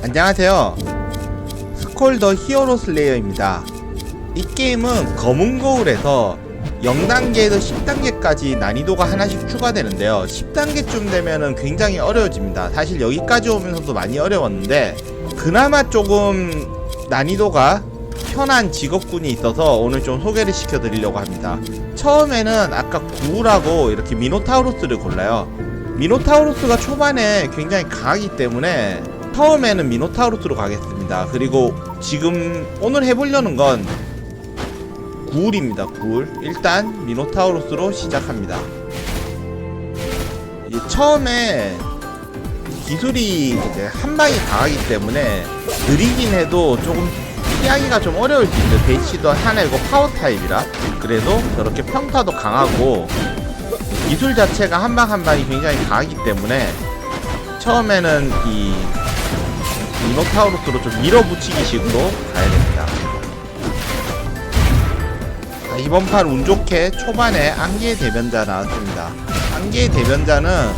안녕하세요. 스콜 더 히어로 슬레이어입니다. 이 게임은 검은 거울에서 0단계에서 10단계까지 난이도가 하나씩 추가되는데요. 10단계쯤 되면은 굉장히 어려워집니다. 사실 여기까지 오면서도 많이 어려웠는데 그나마 조금 난이도가 편한 직업군이 있어서 오늘 좀 소개를 시켜드리려고 합니다. 처음에는 아까 구우라고 이렇게 미노타우루스를 골라요. 미노타우루스가 초반에 굉장히 강하기 때문에 처음에는 미노타우루스로 가겠습니다. 그리고 지금 오늘 해보려는 건 구울입니다. 구울. 일단 미노타우루스로 시작합니다. 이제 처음에 기술이 이제 한방이 강하기 때문에 느리긴 해도 조금 피하기가 좀 어려울 수 있어요. 대시도 하나이고 파워 타입이라. 그래도 저렇게 평타도 강하고 기술 자체가 한방 한방이 굉장히 강하기 때문에 처음에는 이 미노타우루스로 좀 밀어붙이기 식으로 가야 됩니다. 자, 이번 판 운 좋게 초반에 안개의 대변자 나왔습니다. 안개의 대변자는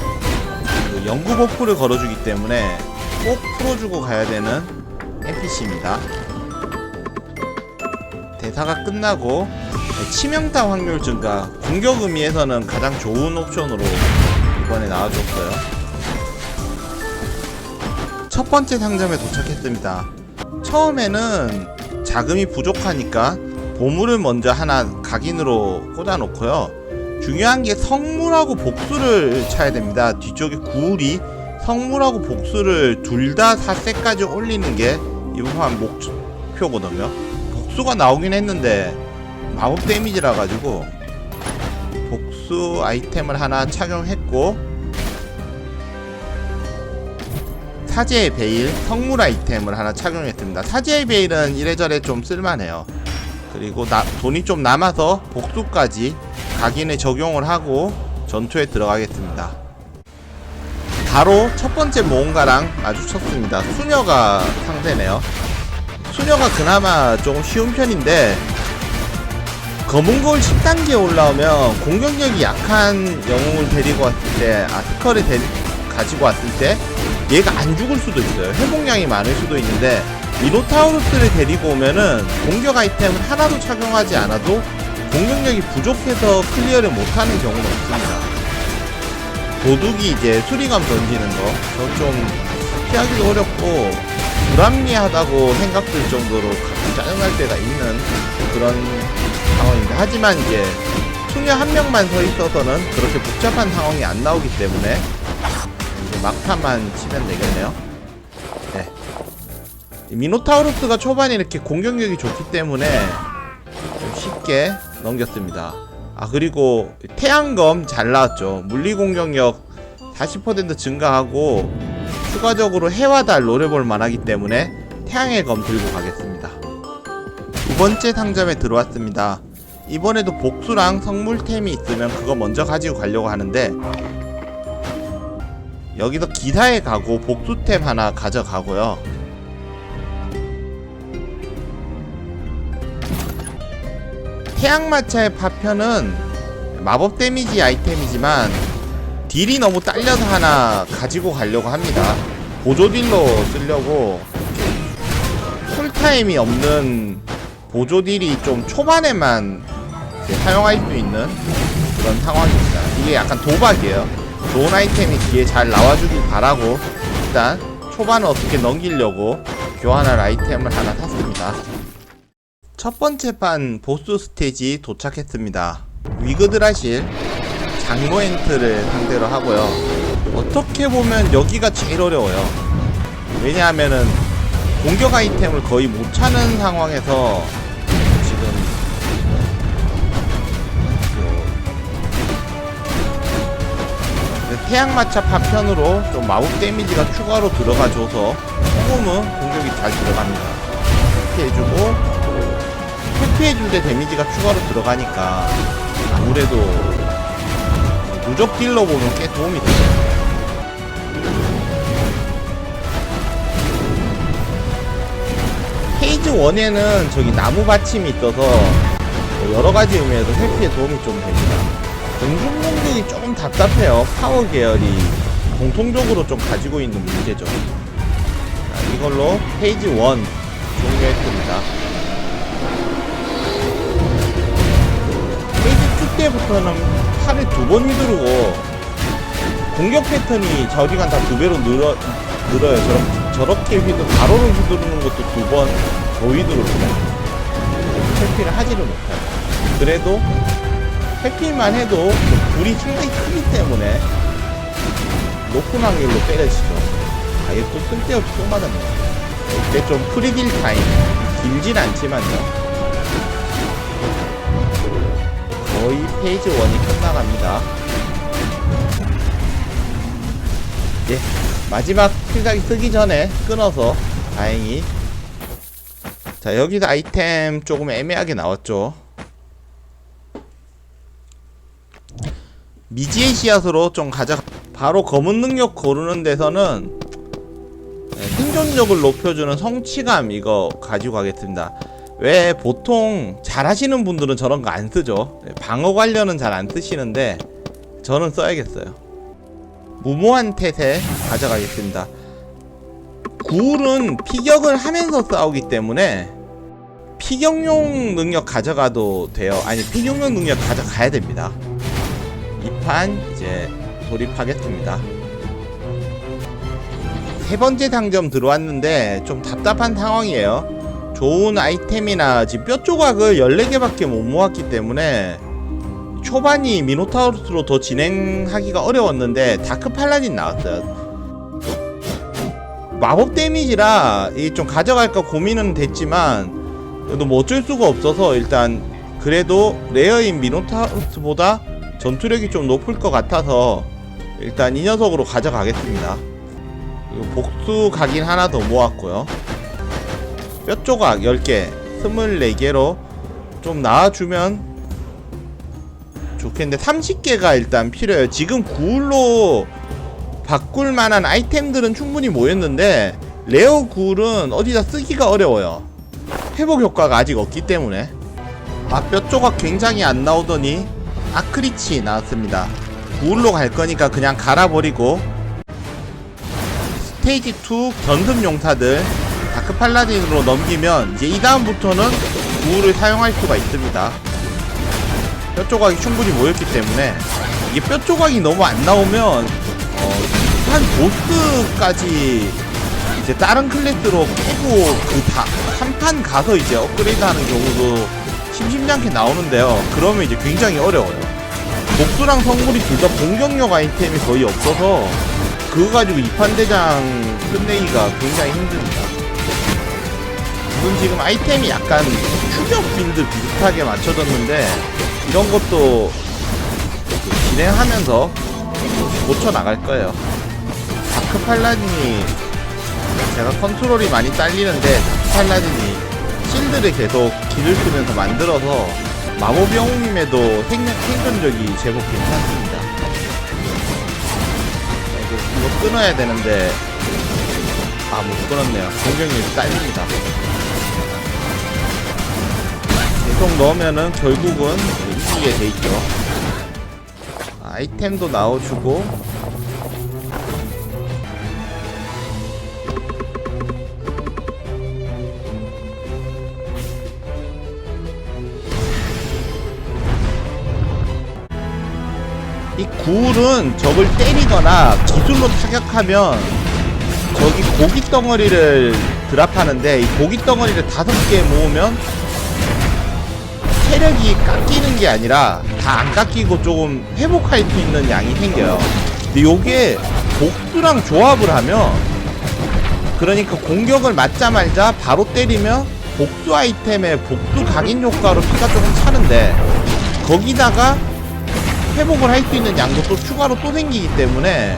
그 연구 버프를 걸어주기 때문에 꼭 풀어주고 가야 되는 NPC입니다. 대사가 끝나고 치명타 확률 증가, 공격 의미에서는 가장 좋은 옵션으로 이번에 나와줬어요. 첫 번째 상점에 도착했습니다. 처음에는 자금이 부족하니까 보물을 먼저 하나 각인으로 꽂아놓고요. 중요한 게 성물하고 복수를 차야 됩니다. 뒤쪽에 구울이 성물하고 복수를 둘 다 4세까지 올리는 게 이번 목표거든요. 복수가 나오긴 했는데 마법 데미지라 가지고 복수 아이템을 하나 착용했고, 사제의 베일, 성물 아이템을 하나 착용했습니다. 사제의 베일은 이래저래 좀 쓸만해요. 그리고 돈이 좀 남아서 복수까지 각인에 적용을 하고 전투에 들어가겠습니다. 바로 첫 번째 모험가랑 마주쳤습니다. 수녀가 상대네요. 수녀가 그나마 조금 쉬운 편인데 검은 거울 10단계에 올라오면 공격력이 약한 영웅을 데리고 왔을 때, 스컬을 가지고 왔을 때 얘가 안 죽을 수도 있어요. 회복량이 많을 수도 있는데 미노타우루스를 데리고 오면은 공격 아이템을 하나도 착용하지 않아도 공격력이 부족해서 클리어를 못하는 경우는 없습니다. 도둑이 이제 수리감 던지는 거, 저 좀 피하기도 어렵고 불합리하다고 생각될 정도로 가끔 짜증날 때가 있는 그런 상황인데, 하지만 이제 수녀 한 명만 서 있어서는 그렇게 복잡한 상황이 안 나오기 때문에 이제 막타만 치면 되겠네요. 네. 미노타우루스가 초반에 이렇게 공격력이 좋기 때문에 좀 쉽게 넘겼습니다. 그리고 태양검 잘 나왔죠. 물리 공격력 40% 증가하고 추가적으로 해와 달 노려볼 만하기 때문에 태양의 검 들고 가겠습니다. 두 번째 상점에 들어왔습니다. 이번에도 복수랑 성물템이 있으면 그거 먼저 가지고 가려고 하는데, 여기서 기사에 가고 복수템 하나 가져가고요. 태양마차의 파편은 마법 데미지 아이템이지만 딜이 너무 딸려서 하나 가지고 가려고 합니다. 보조 딜로 쓰려고. 쿨타임이 없는 보조 딜이 좀 초반에만 사용할 수 있는 그런 상황입니다. 이게 약간 도박이에요. 좋은 아이템이 뒤에 잘 나와주길 바라고 일단 초반을 어떻게 넘기려고 교환할 아이템을 하나 샀습니다. 첫 번째 판 보스 스테이지 도착했습니다. 위그드라실 장로엔트를 상대로 하고요. 어떻게 보면 여기가 제일 어려워요. 왜냐하면은 공격 아이템을 거의 못 차는 상황에서 지금 태양마차 파편으로 좀 마법 데미지가 추가로 들어가줘서 조금은 공격이 잘 들어갑니다. 회피해주고, 회피해줄 때 데미지가 추가로 들어가니까 아무래도 누적 딜러 보면 꽤 도움이 되죠. 페이지 1에는 저기 나무 받침이 있어서 여러가지 의미에서 회피에 도움이 좀 됩니다. 공중 공격이 조금 답답해요. 파워 계열이 공통적으로 좀 가지고 있는 문제죠. 이걸로 페이지 1 종료했습니다. 페이지 2 때부터는 팔을 2번 휘두르고 공격 패턴이 저지간 다 2배로 늘어요. 저렇게 가로로 휘두르는 것도 2번 더 휘두르고 회피를 하지를 못해요. 그래도 회피만 해도 불이 상당히 크기 때문에 높은 확률로 때려지죠. 아예 또 쓸데없이 또 맞았네요. 이때 좀 프리딜 타임 길진 않지만요. 거의 페이지 1이 끝나갑니다. 예, 마지막 필살기 쓰기 전에 끊어서 다행히. 자, 여기서 아이템 조금 애매하게 나왔죠. 미지의 씨앗으로 좀 바로 검은 능력 고르는 데서는 생존력을 높여주는 성취감 이거 가지고 가겠습니다. 왜 보통 잘하시는 분들은 저런 거 안 쓰죠. 방어 관련은 잘 안 쓰시는데 저는 써야겠어요. 무모한 태세 가져가겠습니다. 굴은 피격을 하면서 싸우기 때문에 피격용 능력 가져가도 돼요. 아니, 피격용 능력 가져가야 됩니다. 이 판 이제 돌입하겠습니다. 세 번째 상점 들어왔는데 좀 답답한 상황이에요. 좋은 아이템이나 지금 뼈 조각을 14개밖에 못 모았기 때문에 초반이 미노타우루스로 더 진행하기가 어려웠는데 다크 팔라딘 나왔어요. 마법 데미지라 좀 가져갈까 고민은 됐지만 그래도 뭐 어쩔 수가 없어서 일단 그래도 레어인 미노타우루스보다 전투력이 좀 높을 것 같아서 일단 이 녀석으로 가져가겠습니다. 복수 각인 하나 더 모았고요. 뼈 조각 10개 24개로 좀 나와주면 좋겠는데 30개가 일단 필요해요. 지금 굴로 바꿀 만한 아이템들은 충분히 모였는데 레어 굴은 어디다 쓰기가 어려워요. 회복 효과가 아직 없기 때문에. 뼈 조각 굉장히 안 나오더니 아크리치 나왔습니다. 굴로 갈 거니까 그냥 갈아버리고 스테이지 2 견습 용사들 다크 팔라딘으로 넘기면 이제 이 다음부터는 구울을 사용할 수가 있습니다. 뼈 조각이 충분히 모였기 때문에 이게 뼈 조각이 너무 안 나오면 한 보스까지 이제 다른 클래스로 깨고 그 3판 가서 이제 업그레이드 하는 경우도 심심찮게 나오는데요. 그러면 이제 굉장히 어려워요. 복수랑 성물이 둘 다 공격력 아이템이 거의 없어서 그거 가지고 2판 대장 끝내기가 굉장히 힘듭니다. 지금 아이템이 약간 추격 빌드 비슷하게 맞춰졌는데 이런 것도 진행하면서 고쳐 나갈 거예요. 다크 팔라딘이 제가 컨트롤이 많이 딸리는데 다크 팔라딘이 실드를 계속 길을 쓰면서 만들어서 마법 영웅임에도 생존력이 제법 괜찮습니다. 이거 끊어야 되는데 못 끊었네요. 공격력이 딸립니다. 계속 넣으면은 결국은 이기게 돼있죠. 아이템도 나와주고 이 굴은 적을 때리거나 기술로 타격하면 저기 고기 덩어리를 드랍하는데 이 고기 덩어리를 5개 모으면 체력이 깎이는 게 아니라 다 안 깎이고 조금 회복할 수 있는 양이 생겨요. 근데 요게 복수랑 조합을 하면 그러니까 공격을 맞자마자 바로 때리면 복수 아이템의 복수 각인 효과로 피가 조금 차는데 거기다가 회복을 할 수 있는 양도 또 추가로 또 생기기 때문에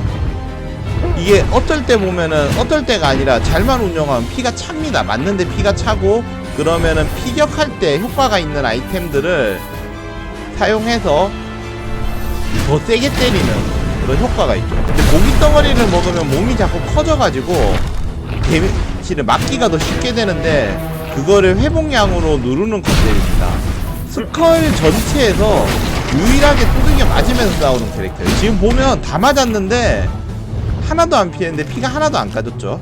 이게 어떨 때 보면은 어떨 때가 아니라 잘만 운영하면 피가 찹니다. 맞는데 피가 차고 그러면은 피격할 때 효과가 있는 아이템들을 사용해서 더 세게 때리는 그런 효과가 있죠. 근데 고기 덩어리를 먹으면 몸이 자꾸 커져가지고 데미지를 맞기가 더 쉽게 되는데 그거를 회복량으로 누르는 컨셉입니다. 스컬 전체에서 유일하게 두들겨 맞으면서 싸우는 캐릭터예요. 지금 보면 다 맞았는데 하나도 안 피했는데 피가 하나도 안 까졌죠.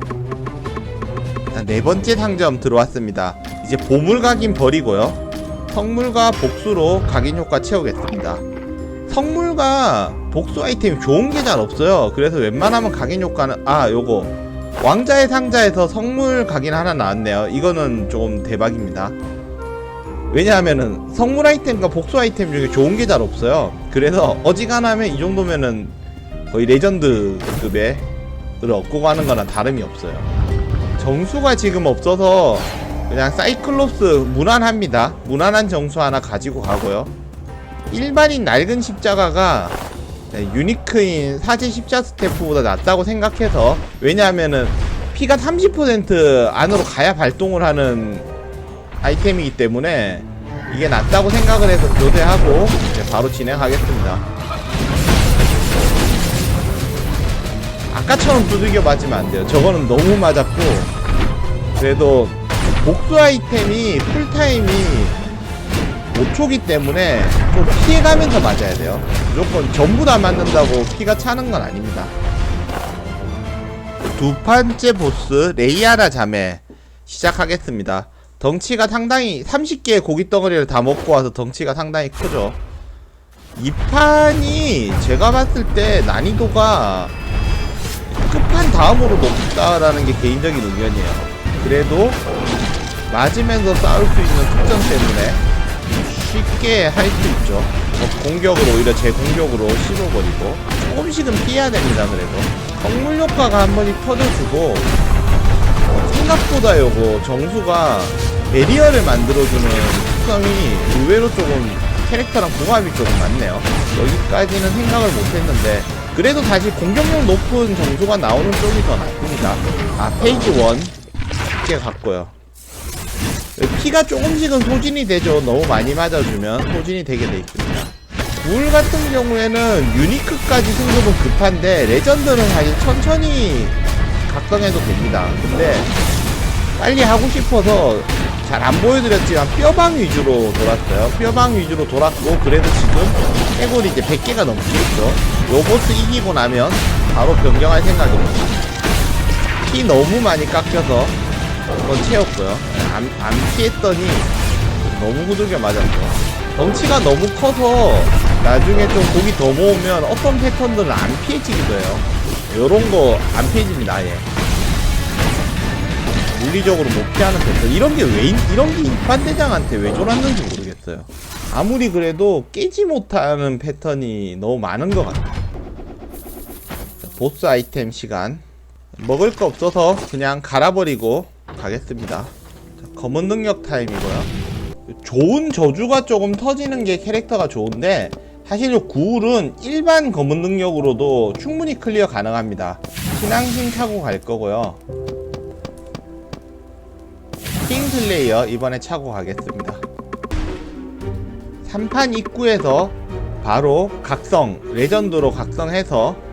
네 번째 상점 들어왔습니다. 이제 보물 각인 버리고요. 성물과 복수로 각인 효과 채우겠습니다. 성물과 복수 아이템이 좋은 게 잘 없어요. 그래서 웬만하면 각인 효과는 요거 왕자의 상자에서 성물 각인 하나 나왔네요. 이거는 좀 대박입니다. 왜냐하면은 성물 아이템과 복수 아이템 중에 좋은 게 잘 없어요. 그래서 어지간하면 이 정도면은 거의 레전드급의 을 얻고 가는 거랑 다름이 없어요. 정수가 지금 없어서 그냥 사이클롭스 무난합니다. 무난한 정수 하나 가지고 가고요. 일반인 낡은 십자가가 유니크인 사제 십자 스태프보다 낫다고 생각해서, 왜냐하면은 피가 30% 안으로 가야 발동을 하는 아이템이기 때문에 이게 낫다고 생각을 해서 교대하고 이제 바로 진행하겠습니다. 아까처럼 두들겨 맞으면 안 돼요. 저거는 너무 맞았고, 그래도 복수 아이템이 쿨타임이 5초기 때문에 좀 피해가면서 맞아야 돼요. 무조건 전부 다 맞는다고 피가 차는 건 아닙니다. 두 번째 보스 레이아라 자매 시작하겠습니다. 덩치가 상당히 30개의 고기 덩어리를 다 먹고 와서 덩치가 상당히 크죠. 이 판이 제가 봤을 때 난이도가 끝판 다음으로 높다라는 게 개인적인 의견이에요. 그래도 맞으면서 싸울 수 있는 특성 때문에 쉽게 할 수 있죠. 공격을 오히려 제 공격으로 씹어버리고 조금씩은 피해야 됩니다. 그래도 성물 효과가 한 번씩 터져주고, 생각보다 요거 정수가 베리어를 만들어주는 특성이 의외로 조금 캐릭터랑 궁합이 조금 많네요. 여기까지는 생각을 못했는데, 그래도 다시 공격력 높은 정수가 나오는 쪽이 더 낫습니다. 페이지 1 쉽게 갔고요. 피가 조금씩은 소진이 되죠. 너무 많이 맞아주면 소진이 되게 돼 있습니다. 굴 같은 경우에는 유니크까지 승급은 급한데 레전드는 사실 천천히 각성해도 됩니다. 근데 빨리 하고 싶어서 잘 안 보여드렸지만 뼈방 위주로 돌았어요. 뼈방 위주로 돌았고, 그래도 지금 해골이 이제 100개가 넘게 있죠. 요 보스 이기고 나면 바로 변경할 생각입니다. 피 너무 많이 깎여서 한번 채웠고요. 안 피했더니 너무 후들겨 맞았죠. 덩치가 너무 커서 나중에 좀 고기 더 모으면 어떤 패턴들은 안 피해지기도 해요. 요런 거 안 피해집니다, 아예. 물리적으로 못 피하는 패턴. 이런 게 인판대장한테 왜 졸았는지 모르겠어요. 아무리 그래도 깨지 못하는 패턴이 너무 많은 것 같아요. 보스 아이템 시간. 먹을 거 없어서 그냥 갈아버리고 가겠습니다. 검은 능력 타임이고요. 좋은 저주가 조금 터지는 게 캐릭터가 좋은데, 사실 요 구울은 일반 검은 능력으로도 충분히 클리어 가능합니다. 신앙심 차고 갈 거고요. 킹슬레이어 이번에 차고 가겠습니다. 3판 입구에서 바로 각성, 레전드로 각성해서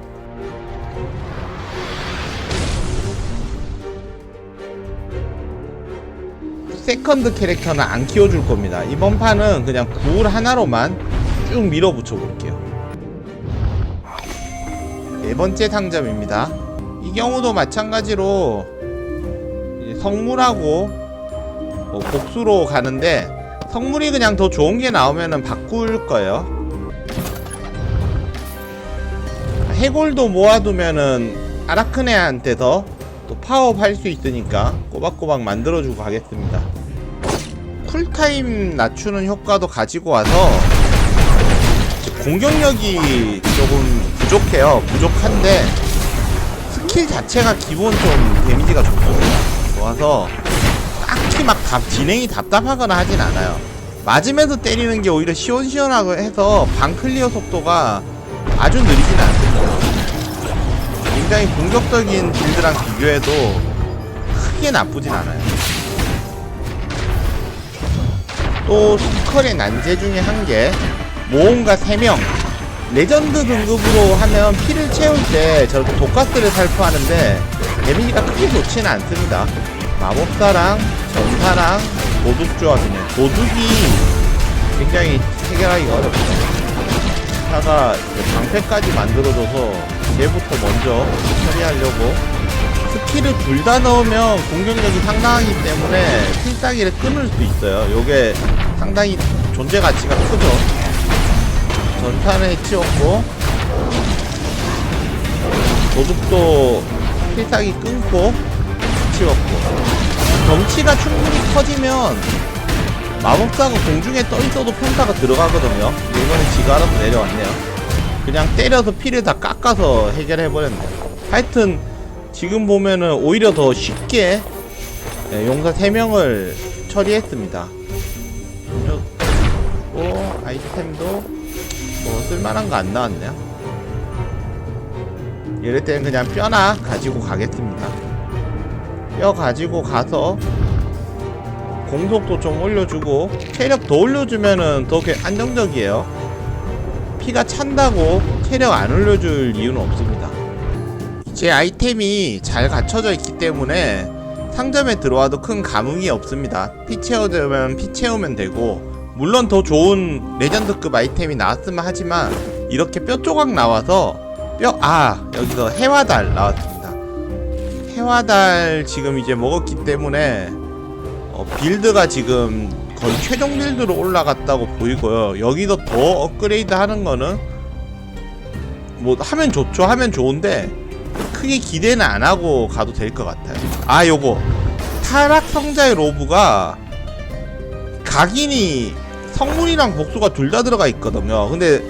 세컨드 캐릭터는 안 키워줄 겁니다. 이번 판은 그냥 구울 하나로만 쭉 밀어붙여 볼게요. 네 번째 상점입니다. 이 경우도 마찬가지로 성물하고 복수로 가는데, 성물이 그냥 더 좋은 게 나오면은 바꿀 거예요. 해골도 모아두면은 아라크네한테서 또 파워업 할 수 있으니까 꼬박꼬박 만들어주고 가겠습니다. 쿨타임 낮추는 효과도 가지고 와서 공격력이 조금 부족해요. 부족한데 스킬 자체가 기본 좀 데미지가 좋습니다. 좋아서 딱히 막 진행이 답답하거나 하진 않아요. 맞으면서 때리는 게 오히려 시원시원하고 해서 방 클리어 속도가 아주 느리진 않습니다. 굉장히 공격적인 빌드랑 비교해도 크게 나쁘진 않아요. 또 스컬의 난제 중에 한 개, 모험가 3명. 레전드 등급으로 하면 피를 채울 때 저렇게 독가스를 살포하는데 데미지가 크게 좋지는 않습니다. 마법사랑 전사랑 도둑 조합이네요. 도둑이 굉장히 해결하기가 어렵죠. 사가 방패까지 만들어줘서 얘부터 먼저 처리하려고. 스킬을 둘 다 넣으면 공격력이 상당하기 때문에 필살기를 끊을 수 있어요. 요게 상당히 존재 가치가 크죠. 전탄을 해치웠고, 도둑도 필살기 끊고 해치웠고. 덩치가 충분히 커지면 마법사가 공중에 떠있어도 평타가 들어가거든요. 이번엔 지가 알아서 내려왔네요. 그냥 때려서 피를 다 깎아서 해결해버렸네요. 하여튼 지금 보면은 오히려 더 쉽게 용사 3명을 처리했습니다. 그리고 아이템도 뭐 쓸만한 거 안 나왔네요. 이럴 때는 그냥 뼈나 가지고 가겠습니다. 뼈 가지고 가서 공속도 좀 올려주고, 체력 더 올려주면은 더 안정적이에요. 피가 찬다고 체력 안 올려줄 이유는 없습니다. 제 아이템이 잘 갖춰져 있기 때문에 상점에 들어와도 큰 감흥이 없습니다. 피 채워주면 피 채우면 되고, 물론 더 좋은 레전드급 아이템이 나왔으면 하지만 이렇게 뼈 조각 나와서 여기서 해화달 나왔습니다. 해화달 지금 이제 먹었기 때문에 빌드가 지금 거의 최종 빌드로 올라갔다고 보이고요. 여기서 더 업그레이드 하는 거는 뭐 하면 좋죠. 하면 좋은데 크게 기대는 안 하고 가도 될 것 같아요. 요거 타락 성자의 로브가 각인이 성문이랑 복수가 둘 다 들어가 있거든요. 근데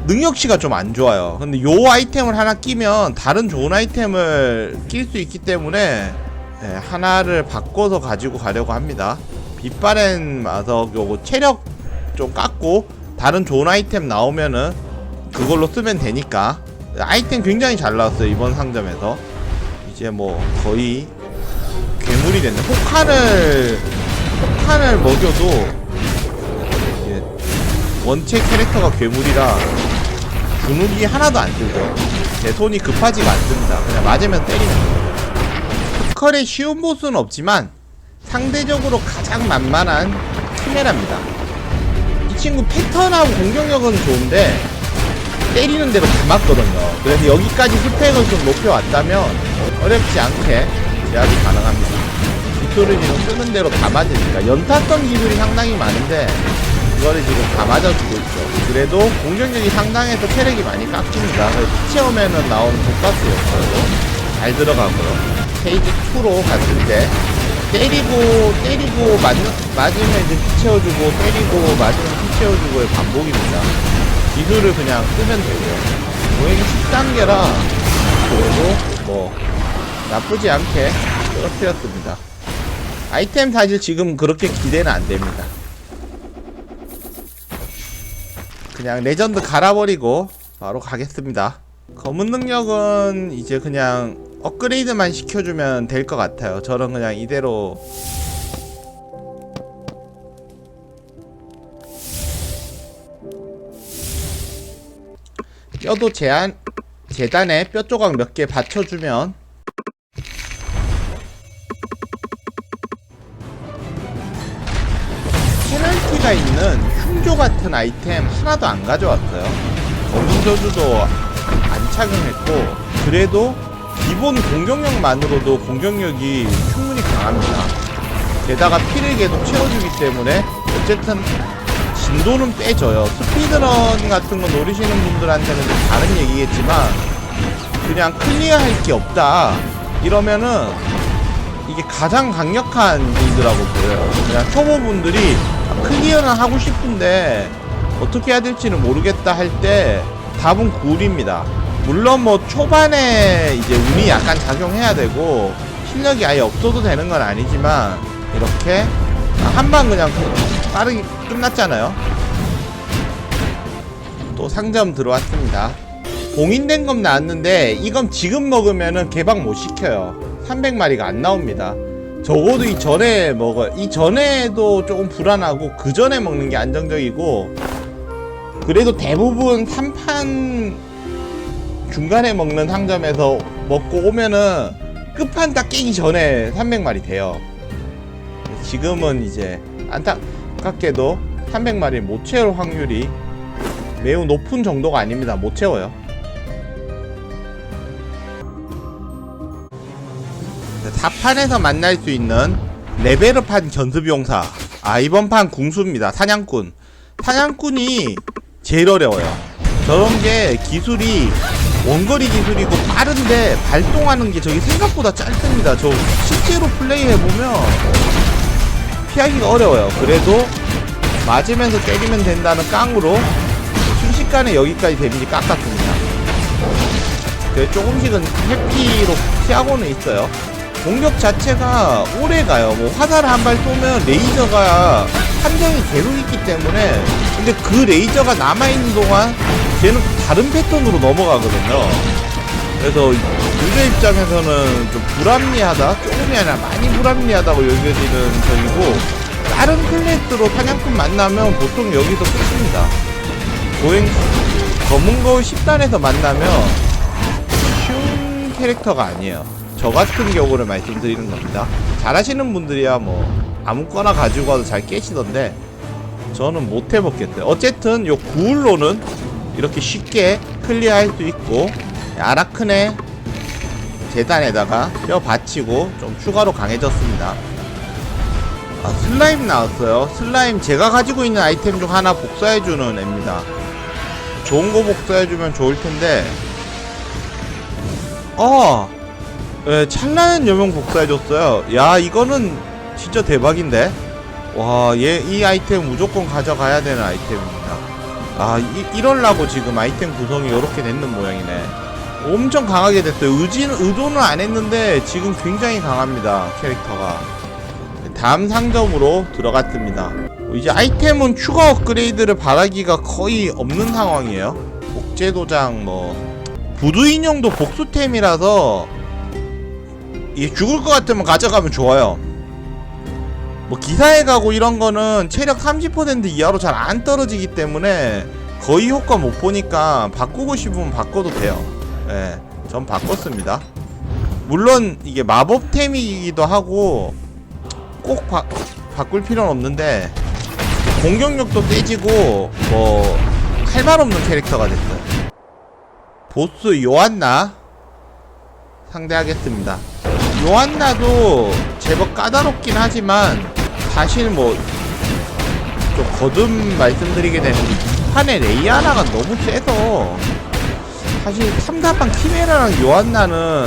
능력치가 좀 안 좋아요. 근데 요 아이템을 하나 끼면 다른 좋은 아이템을 낄 수 있기 때문에 하나를 바꿔서 가지고 가려고 합니다. 빛바랜 마석 요거 체력 좀 깎고 다른 좋은 아이템 나오면은 그걸로 쓰면 되니까. 아이템 굉장히 잘 나왔어요, 이번 상점에서. 이제 뭐 거의 괴물이 됐네. 폭탄을 먹여도 원체 캐릭터가 괴물이라 주눅이 하나도 안 들죠. 제 손이 급하지가 않습니다. 그냥 맞으면 때리는 거예요. 스컬의 쉬운 보스는 없지만 상대적으로 가장 만만한 키메라입니다. 이 친구 패턴하고 공격력은 좋은데 때리는 대로 다 맞거든요. 그래서 여기까지 스펙을 좀 높여왔다면 어렵지 않게 제압이 가능합니다. 빅토르지는 쓰는 대로 다 맞으니까. 연타성 기술이 상당히 많은데 이거를 지금 다 맞아주고 있죠. 그래도 공격력이 상당해서 체력이 많이 깎입니다. 그래서 피 채우면은 나오는 독가스였어요. 잘 들어가고요. 스테이지 2로 갔을 때 때리고 맞으면 이제 피 채워주고, 때리고 맞으면 피 채워주고의 반복입니다. 기술을 그냥 쓰면 되고요. 보행이 10단계라 그래도 뭐 나쁘지 않게 떨어뜨렸습니다. 아이템 사실 지금 그렇게 기대는 안 됩니다. 그냥 레전드 갈아버리고 바로 가겠습니다. 검은 능력은 이제 그냥 업그레이드만 시켜주면 될 것 같아요. 저는 그냥 이대로 뼈도 재단에 뼈 조각 몇 개 받쳐주면 페널티가 있는 흉조 같은 아이템 하나도 안 가져왔어요. 검은 저주도 안 착용했고, 그래도 기본 공격력만으로도 공격력이 충분히 강합니다. 게다가 피를 계속 채워주기 때문에 어쨌든 진도는 빼줘요. 스피드런 같은 거 노리시는 분들한테는 좀 다른 얘기겠지만 그냥 클리어할 게 없다 이러면은 이게 가장 강력한 빌드라고 보여요. 그냥 초보분들이 클리어는 하고 싶은데 어떻게 해야 될지는 모르겠다 할 때 답은 굴입니다. 물론 뭐 초반에 이제 운이 약간 작용해야 되고 실력이 아예 없어도 되는 건 아니지만 이렇게 한방 그냥 빠르게 끝났잖아요. 또 상점 들어왔습니다. 봉인된 검 나왔는데 이건 지금 먹으면은 개방 못 시켜요. 300마리가 안 나옵니다. 적어도 이전에도 조금 불안하고 그 전에 먹는 게 안정적이고, 그래도 대부분 3판 중간에 먹는 상점에서 먹고 오면은 끝판 딱 깨기 전에 300마리 돼요. 지금은 이제 안타깝게도 300마리 못 채울 확률이 매우 높은 정도가 아닙니다. 못 채워요. 4판에서 만날 수 있는 레벨업한 견습용사. 이번 판 궁수입니다. 사냥꾼. 사냥꾼이 제일 어려워요. 저런게 기술이 원거리 기술이고 빠른데 발동하는 게 저기 생각보다 짧습니다. 저 실제로 플레이해보면 피하기가 어려워요. 그래도 맞으면서 때리면 된다는 깡으로 순식간에 여기까지 데미지 깎았습니다. 그래서 조금씩은 회피로 피하고는 있어요. 공격 자체가 오래가요. 뭐 화살을 한 발 쏘면 레이저가 함정이 계속 있기 때문에, 근데 그 레이저가 남아있는 동안 쟤는 다른 패턴으로 넘어가거든요. 그래서 유저 입장에서는 좀 불합리하다? 조금이 아니라 많이 불합리하다고 여겨지는 편이고, 다른 클래스로 사냥꾼 만나면 보통 여기서 끝입니다. 검은 거울 10단에서 만나면 쉬운 캐릭터가 아니에요. 저 같은 경우를 말씀드리는 겁니다. 잘하시는 분들이야 뭐 아무거나 가지고 와도 잘 깨시던데 저는 못 해먹겠어요. 어쨌든 요 구울로는 이렇게 쉽게 클리어할 수 있고, 아라크네 재단에다가 뼈 받치고 좀 추가로 강해졌습니다. 슬라임 나왔어요. 슬라임 제가 가지고 있는 아이템 중 하나 복사해주는 애입니다. 좋은 거 복사해주면 좋을텐데, 네, 찬란한 여명 복사해줬어요. 야, 이거는 진짜 대박인데? 와, 이 아이템 무조건 가져가야 되는 아이템입니다. 이럴라고 지금 아이템 구성이 이렇게 됐는 모양이네. 엄청 강하게 됐어요. 의도는 안 했는데 지금 굉장히 강합니다, 캐릭터가. 다음 상점으로 들어갔습니다. 이제 아이템은 추가 업그레이드를 바라기가 거의 없는 상황이에요. 복제도장 부두 인형도 복수템이라서 이게 죽을 것 같으면 가져가면 좋아요. 기사에 가고 이런 거는 체력 30% 이하로 잘 안 떨어지기 때문에 거의 효과 못 보니까 바꾸고 싶으면 바꿔도 돼요. 예, 전 바꿨습니다. 물론 이게 마법템이기도 하고 꼭 바꿀 필요는 없는데, 공격력도 세지고 할 말 없는 캐릭터가 됐어요. 보스 요한나 상대하겠습니다. 요한나도 제법 까다롭긴 하지만 사실 좀 거듭 말씀드리게 되는 게 2판의 레이아나가 너무 세서 사실 3, 4판 키메라랑 요한나는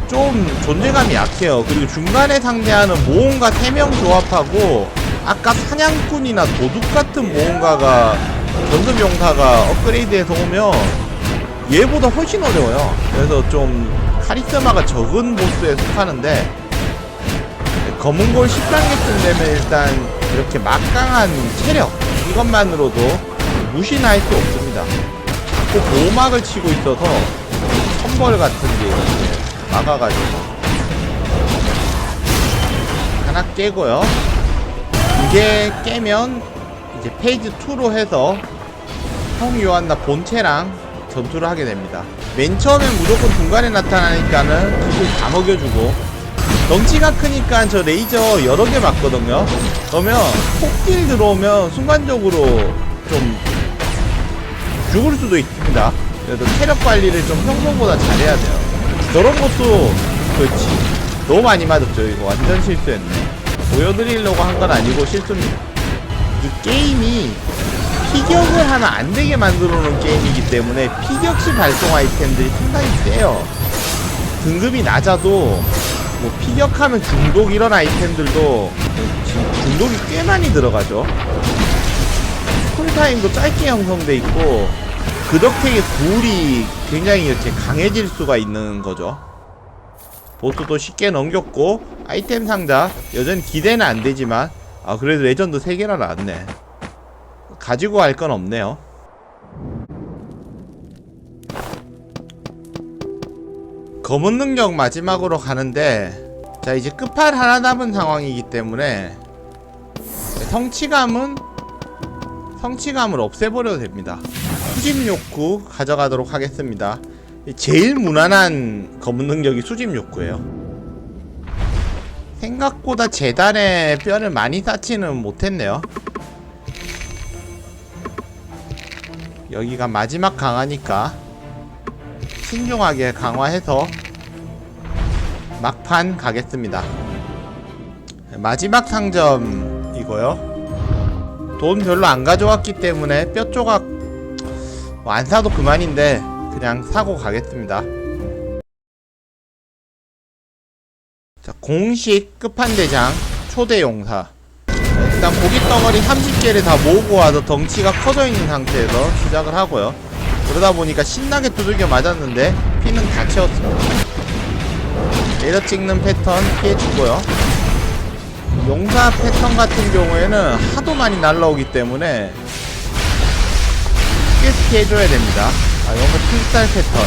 좀 존재감이 약해요. 그리고 중간에 상대하는 모험가 3명 조합하고 아까 사냥꾼이나 도둑 같은 모험가가 전습용사가 업그레이드해서 오면 얘보다 훨씬 어려워요. 그래서 좀 카리스마가 적은 보스에 속하는데, 검은 골 10단계쯤 되면 일단 이렇게 막강한 체력 이것만으로도 무시는 할 수 없습니다. 자꾸 보호막을 치고 있어서 선벌 같은 게 이렇게 막아가지고 하나 깨고요. 이게 깨면 이제 페이지 2로 해서 형요한나 본체랑 전투를 하게 됩니다. 맨 처음엔 무조건 중간에 나타나니까는 기술 다 먹여주고, 덩치가 크니까 저 레이저 여러 개 맞거든요. 그러면 폭딜 들어오면 순간적으로 좀 죽을 수도 있습니다. 그래서 체력 관리를 좀 평소보다 잘해야 돼요. 저런 것도 그렇지, 너무 많이 맞았죠. 이거 완전 실수했네. 보여드리려고 한 건 아니고 실수입니다. 이 게임이 피격을 하면 안 되게 만들어 놓은 게임이기 때문에 피격시 발동 아이템들이 상당히 세요. 등급이 낮아도 피격하면 중독 이런 아이템들도 중독이 꽤 많이 들어가죠. 쿨타임도 짧게 형성돼 있고, 그 덕택에 굴이 굉장히 이렇게 강해질 수가 있는 거죠. 보스도 쉽게 넘겼고, 아이템 상자 여전히 기대는 안 되지만 그래도 레전드 3개나 나왔네. 가지고 갈 건 없네요. 검은 능력 마지막으로 가는데, 자 이제 끝판 하나 남은 상황이기 때문에 성취감을 없애버려도 됩니다. 수집 욕구 가져가도록 하겠습니다. 제일 무난한 검은 능력이 수집 욕구예요. 생각보다 재단에 뼈를 많이 쌓지는 못했네요. 여기가 마지막 강화니까 신중하게 강화해서 막판 가겠습니다. 마지막 상점 이거요. 돈 별로 안 가져왔기 때문에 뼈 조각 뭐 안 사도 그만인데 그냥 사고 가겠습니다. 자, 공식 끝판대장 초대용사. 일단 고기 덩어리 30개를 다 모으고 와서 덩치가 커져 있는 상태에서 시작을 하고요. 그러다 보니까 신나게 두들겨 맞았는데 피는 다 채웠습니다. 내려 찍는 패턴 피해주고요. 용사 패턴 같은 경우에는 하도 많이 날라오기 때문에 쉽게 해줘야 됩니다. 이건 필살 패턴.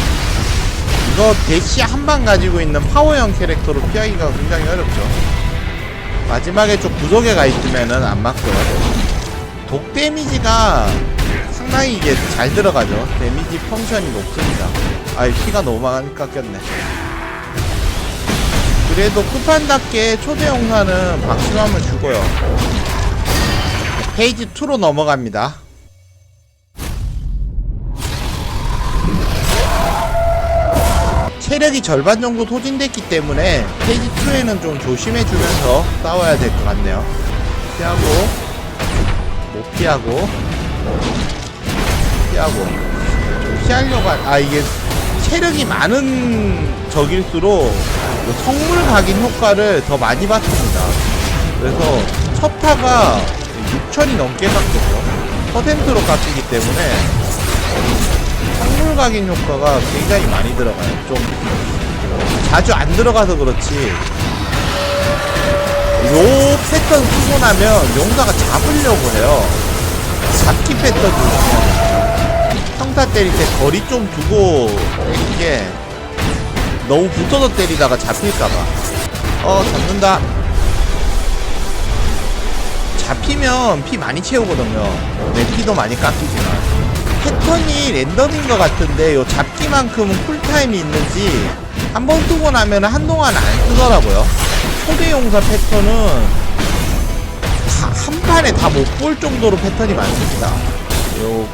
이거 대시 한 방 가지고 있는 파워형 캐릭터로 피하기가 굉장히 어렵죠. 마지막에 좀 구석에 가 있으면은 안 맞고요. 독 데미지가 상당히 이게 잘 들어가죠. 데미지 펑션이 높습니다. 피가 너무 많이 깎였네. 그래도 끝판답게 초대 용사는 방심하면 죽어요. 페이지 2로 넘어갑니다. 체력이 절반 정도 소진됐기 때문에 페이지 2에는 좀 조심해주면서 싸워야 될 것 같네요. 피하고 못 피하고 좀 피하려고 이게 체력이 많은 적일수록 성물 각인 효과를 더 많이 받습니다. 그래서 첫 타가 6천이 넘게 깎였죠. 퍼센트로 깎이기 때문에 성물 각인 효과가 굉장히 많이 들어가요. 좀 자주 안 들어가서 그렇지 요 패턴 쓰고 나면 용사가 잡으려고 해요. 잡기 패턴이거든요. 평타 때릴 때 거리 좀 두고 때리게 너무 붙어서 때리다가 잡힐까봐. 잡는다. 잡히면 피 많이 채우거든요. 내 피도 많이 깎이지만 패턴이 랜덤인 것 같은데 요 잡기만큼은 쿨타임이 있는지 한번 쓰고 나면 한동안 안 쓰더라고요. 초대용사 패턴은 한 판에 다 못 볼 정도로 패턴이 많습니다. 요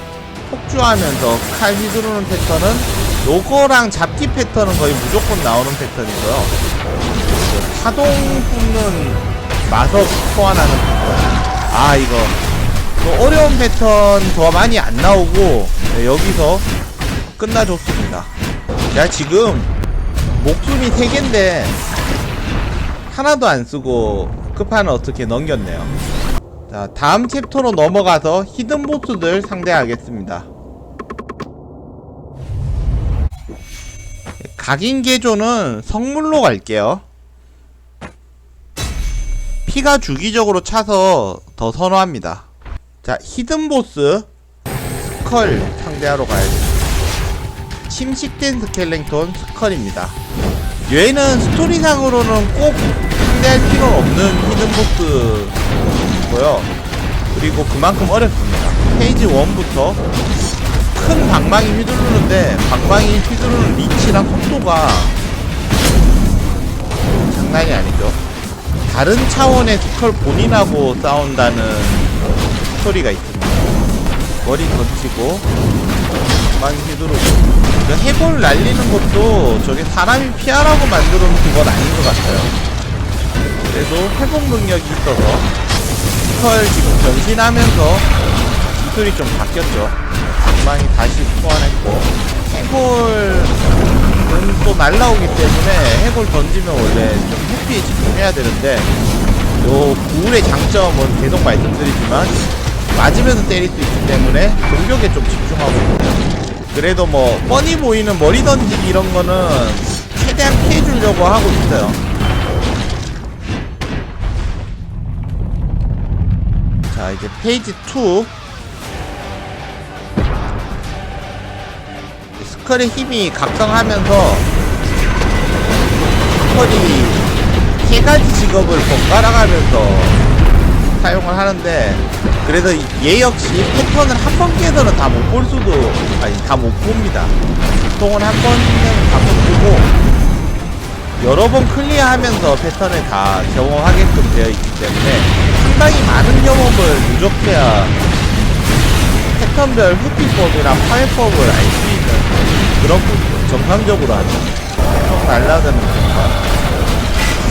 폭주하면서 칼 휘두르는 패턴은 요거랑 잡기 패턴은 거의 무조건 나오는 패턴이고요. 파동 뿜는 마석 소환하는 패턴. 이거 어려운 패턴 더 많이 안 나오고 여기서 끝나줬습니다. 제가 지금 목숨이 3개인데 하나도 안 쓰고 끝판을 어떻게 넘겼네요. 자, 다음 챕터로 넘어가서 히든 보스들 상대하겠습니다. 각인 개조는 성물로 갈게요. 피가 주기적으로 차서 더 선호합니다. 자, 히든 보스 스컬 상대하러 가야죠. 침식된 스켈레톤 스컬입니다. 얘는 스토리상으로는 꼭 상대할 필요는 없는 히든 보스고요. 그리고 그만큼 어렵습니다. 페이지 1부터 큰 방망이 휘두르는데 방망이 휘두르는 리치랑 속도가 장난이 아니죠. 다른 차원의 스컬 본인하고 싸운다는 스토리가 있습니다. 머리 던지고 방망이 휘두르고 해골 날리는 것도 저게 사람이 피하라고 만들어놓은 그건 아닌 것 같아요. 그래도 회복 능력이 있어서 스컬 지금 변신하면서 기술이 좀 바뀌었죠. 방망이 다시 소환했고 해골은 또 날라오기 때문에 해골 던지면 원래 좀 회피에 집중해야 되는데 요 구울의 장점은 계속 말씀드리지만 맞으면서 때릴 수 있기 때문에 공격에 좀 집중하고 있어요. 그래도 뭐 뻔히 보이는 머리 던지기 이런 거는 최대한 피해주려고 하고 있어요. 자, 이제 페이지 2. 스컬의 힘이 각성하면서 스컬이 3가지 직업을 번갈아가면서 사용을 하는데 그래서 얘 역시 패턴을 한 번 깨서는 다 못 볼 수도 다 못 봅니다. 보통은 한 번은 다 못 보고 여러 번 클리어하면서 패턴을 다 경험하게끔 되어 있기 때문에 상당히 많은 경험을 누적해야 패턴별 회피법이나 파괴법을 알 수 있는 그런 부분 정상적으로 하죠. 총 날라드는 순간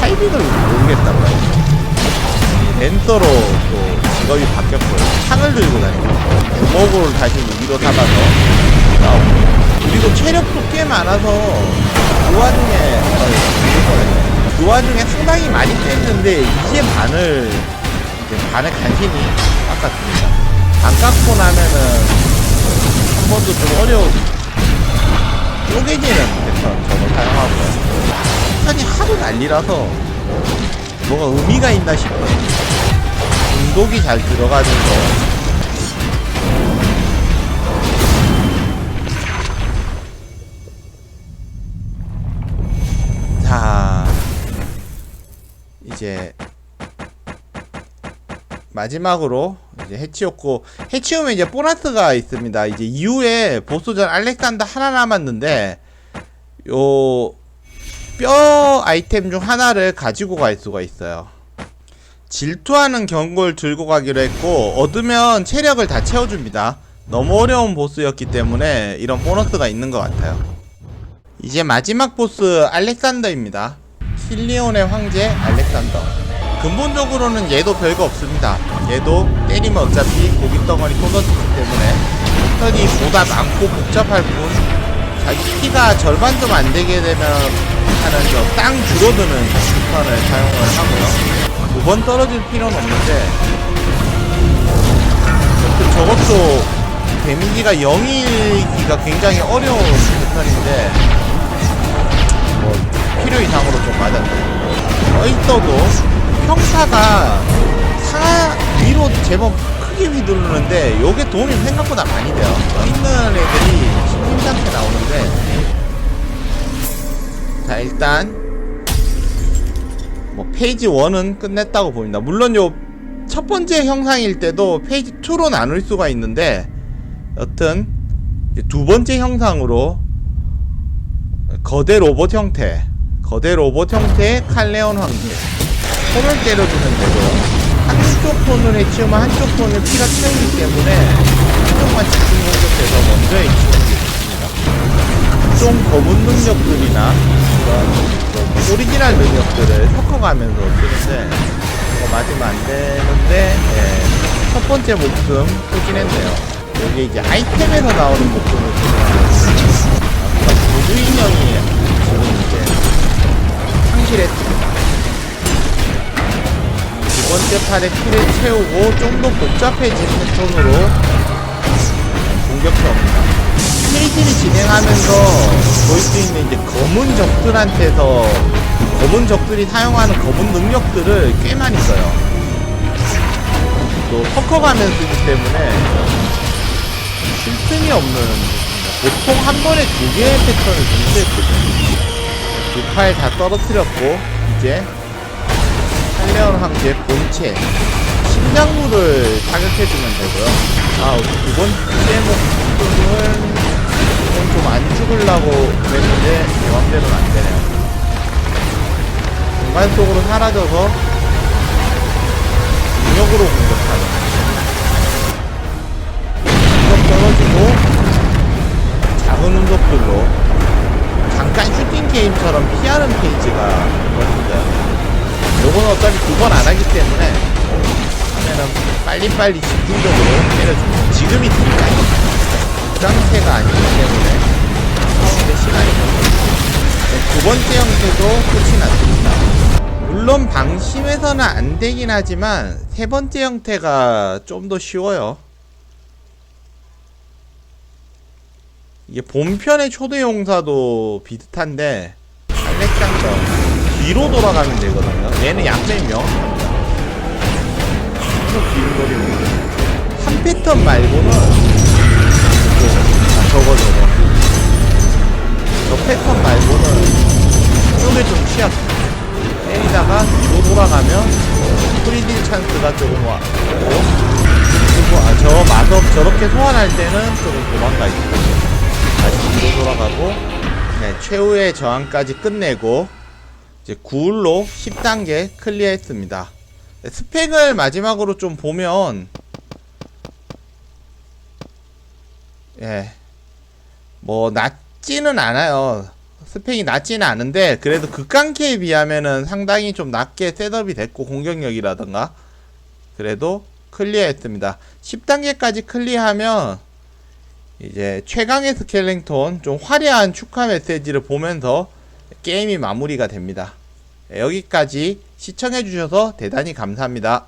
타이밍을 모르겠다고요. 랜서로 또 직업이 바뀌었고요. 창을 들고 다니고 주먹으로 다시 무기로 삼아서 싸우고, 그리고 체력도 꽤 많아서 그 와중에 상당히 많이 뺐는데 이제 반을 간신히 깎았습니다. 안 깎고 나면은 한 번도 좀 쪼개지는 패턴 저걸 사용하고요. 패턴이 하도 난리라서 뭐가 의미가 있나 싶어요. 중독이 잘 들어가면서 자, 이제 마지막으로 이제 해치웠고, 해치우면 이제 보너스가 있습니다. 이제 이후에 보스전 알렉산더 하나 남았는데 요 뼈 아이템 중 하나를 가지고 갈 수가 있어요. 질투하는 경고를 들고 가기로 했고, 얻으면 체력을 다 채워줍니다. 너무 어려운 보스였기 때문에 이런 보너스가 있는 것 같아요. 이제 마지막 보스 알렉산더입니다. 킬리온의 황제 알렉산더. 근본적으로는 얘도 별거 없습니다. 얘도 때리면 어차피 고깃덩어리 쏟아지기 때문에 패턴이 보다 많고 복잡할 뿐, 자기 피가 절반 좀 안되게 되면 하는 저 땅 줄어드는 패턴을 사용을 하고요. 두 번 떨어질 필요는 없는데, 저것도 데미지가 0이기가 굉장히 어려운 패턴인데 뭐 필요 이상으로 좀 맞았네요. 떠있어도 평타가 위로 제법 크게 휘두르는데 요게 도움이 생각보다 많이 돼요. 떠있는 애들이 심심찮게 나오는데, 자 일단 뭐 페이지 1은 끝냈다고 보입니다. 물론 요 첫 번째 형상일 때도 페이지 2로 나눌 수가 있는데, 여튼 두 번째 형상으로 거대 로봇 형태의 칼레온 황제, 손을 때려주면 되고, 한쪽 손을 해치우면 한쪽 손을 피가 채우기 때문에 한쪽만 집중 공격해서 먼저 해치우는 게 좋습니다. 좀 검은 능력들이나 그런 오리지널 능력들을 섞어가면서 쓰는데 이거 맞으면 안 되는데, 예, 첫 번째 목숨 소진했네요. 여기 이제 아이템에서 나오는 목숨을 소진하고, 아까 구두 인형이 지금 이제 상실했습니다. 두 번째 판에 키를 채우고 좀 더 복잡해진 패턴으로 공격해옵니다. 페이지를 진행하면서 볼 수 있는 이제 검은 적들이 사용하는 검은 능력들을 꽤 많이 써요. 또 섞어가면서 쓰기 때문에 쉴 틈이 없는, 보통 한 번에 두 개의 패턴을 준수했거든요. 두 팔 다 떨어뜨렸고, 이제 칼레온 황제 본체 심장부를 타격해주면 되고요. 두 번째 목숨은 좀 안 죽으려고 그랬는데 제 맘대로는 안 되네요. 공간 속으로 사라져서 능력으로 공격하는, 공격 떨어지고 작은 운석들로 잠깐 슈팅 게임처럼 피하는 페이지가 있거든요. 요건 어차피 두 번 안 하기 때문에 하면은 빨리빨리 집중적으로 때려줍니다. 지금이 딜까지 그 상태가 아니기 때문에 싸우는데 시간이 걸립니다. 두 번째 형태도 끝이 났습니다. 물론 방심해서는 안 되긴 하지만 세 번째 형태가 좀 더 쉬워요. 이게 본편의 초대 용사도 비슷한데, 알렉산더 뒤로 돌아가면 되거든요. 얘는 양면명 뒤로 돌리는 한 패턴 말고는 저거 저 패턴 말고는 쪽에 좀 취약해. 때리다가 뒤로 돌아가면 프리딜 찬스가 조금 와. 그리고 저 마법 저렇게 소환할 때는 조금 도망가 있고, 다시 뒤로 돌아가고, 네, 최후의 저항까지 끝내고 이제 9홀로 10단계 클리어했습니다. 네, 스펙을 마지막으로 좀 보면, 예, 뭐 낮지는 않아요. 스펙이 낮지는 않은데 그래도 극강캐에 비하면은 상당히 좀 낮게 셋업이 됐고 공격력이라던가 그래도 클리어했습니다. 10단계까지 클리어하면 이제 최강의 스켈링톤 좀 화려한 축하 메시지를 보면서 게임이 마무리가 됩니다. 여기까지 시청해주셔서 대단히 감사합니다.